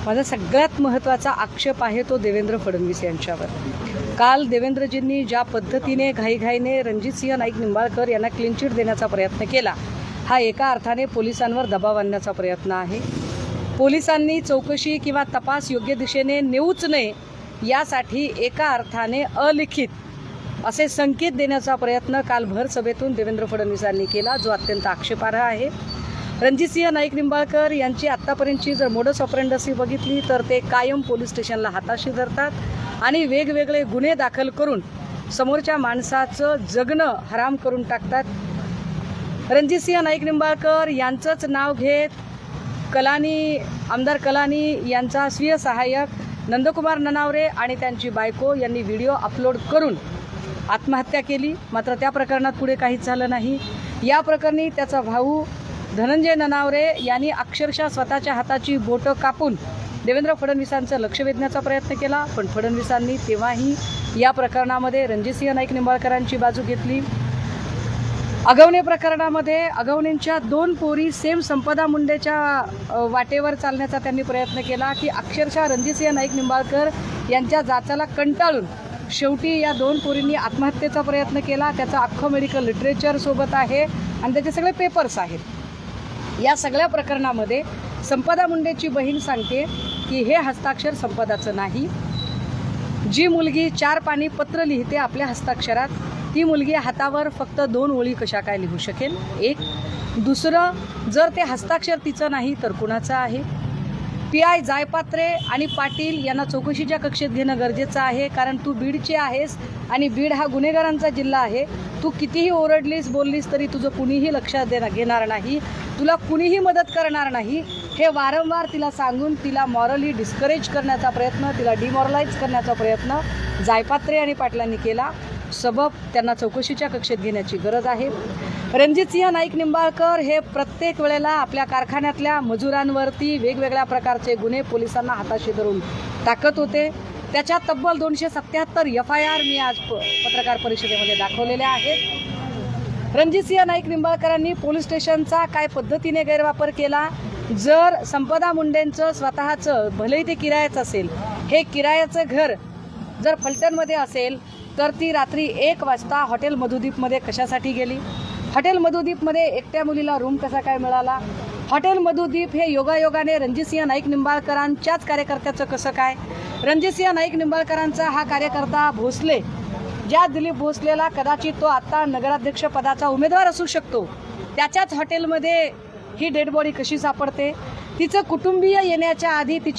माझा सगळ्यात महत्त्वाचा आक्षेप आहे तो देवेंद्र फडणवीस यांच्यावर। काल देवेंद्रजींनी ज्या पद्धतीने घाईघाईने रणजितसिंह नाईक निंबाळकर यांना क्लीन चिट देण्याचा प्रयत्न केला, हा एका अर्थाने पोलिसांवर दबाव आणण्याचा प्रयत्न आहे। पोलिसांनी चौकशी किंवा तपास योग्य दिशेने नेऊच नये यासाठी एका अर्थाने अलिखित असे संकेत देण्याचा प्रयत्न काल भर सभेतून देवेंद्र फडणवीसांनी केला, जो अत्यंत आक्षेपार्ह आहे। रणजितसिंह नाईक निंबाळकर यांची आत्तापर्यंतची जर मोडस ऑपरेंडसी बघितली तर ते कायम पोलीस स्टेशनला हाताशी धरतात आणि वेगवेगळे गुन्हे दाखल करून समोरच्या माणसाचं जगणं हराम करून टाकतात। रणजितसिंह नाईक निंबाळकर यांचंच नाव घेत आमदार कलानी यांचा स्वीय सहाय्यक नंदकुमार ननावरे आणि त्यांची बायको यांनी व्हिडिओ अपलोड करून आत्महत्या केली। मात्र त्या प्रकरणात पुढे काहीच झालं नाही। या प्रकरणी त्याचा भाऊ धनंजय ननावरे यांनी अक्षरशः स्वतःच्या हाताची बोटं कापून देवेंद्र फडणवीसांचं लक्ष वेधण्याचा प्रयत्न केला, पण फडणवीसांनी तेव्हाही या प्रकरणामध्ये रणजितसिंह नाईक निंबाळकरांची बाजू घेतली। अगवणे प्रकरणामध्ये अगवणेंच्या 2 पोरी सेम संपदा मुंडेच्या वाटेवर चालण्याचा त्यांनी प्रयत्न केला की अक्षरशः रणजितसिंह नाईक निंबाळकर यांच्या जाचाला कंटाळून शेवटी या 2 पोरींनी आत्महत्येचा प्रयत्न केला। त्याचं अख्खं मेडिकल लिटरेचर सोबत आहे आणि त्याचे सगळे पेपर्स आहेत। या सगळ्या प्रकरणामध्ये संपदा मुंडेची बहीण सांगते की हे हस्ताक्षर संपदाचं नाही। जी मुलगी 4 पानी पत्र लिहिते आपल्या हस्ताक्षरात, ती मुलगी हातावर फक्त 2 ओळी कशा काय लिहू शकेल? एक। दुसरं, जर ते हस्ताक्षर तिचं नाही तर कुणाचं आहे? PI जायपात्रे आणि पाटील यांना चौकशीच्या कक्षेत घेणं गरजेचं आहे, कारण तू बीडची आहेस आणि बीड हा गुन्हेगारांचा जिल्हा आहे। तू कितीही ओरडलीस बोललीस तरी तुझं कुणीही लक्षात घेणार नाही, तुला कुणीही मदत करणार नाही। हे वारंवार तिला सांगून तिला मॉरली डिस्करेज करण्याचा प्रयत्न, तिला डिमॉरलाइज करण्याचा प्रयत्न जायपात्रे आणि पाटलांनी केला। सबब त्यांना चौकशीच्या कक्षेत घेण्याची गरज आहे। रणजितसिंह नाईक निंबाळकर हे प्रत्येक वेळेला आपल्या कारखान्यातल्या मजुरांवरती वेगवेगळ्या प्रकारचे गुन्हे पोलिसांना हाताशी धरून टाकत होते। त्याच्या तब्बल 277 FIR मी आज पत्रकार परिषदेमध्ये दाखवलेल्या आहेत। रणजितसिंह नाईक निंबाळकरांनी पोलीस स्टेशनचा काय पद्धतीने गैरवापर केला। जर संपदा मुंडेंचं स्वतःचं भलेही ते किरायाचं असेल, हे किरायाचं घर जर फलटणमध्ये असेल तर ती रात्री 1 वाजता हॉटेल मधुदीपमध्ये कशासाठी गेली? हॉटेल मधुदीपमध्ये एकट्या मुलीला रूम कसा काय मिळाला? हॉटेल मधुदीप हे योगायोगाने रणजितसिंह नाईक निंबाळकरांच्याच कार्यकर्त्याचं कसं काय? रणजितसिंह नाईक निंबाळकरांचा हा कार्यकर्ता भोसले, ज्या दिलीप भोसलेला कदाचित तो आता नगराध्यक्ष पदाचा उमेदवार असू शकतो, त्याच्याच हॉटेलमध्ये ही डेड बॉडी कशी सापडते? तिचं कुटुंबीय येण्याच्या आधी तिची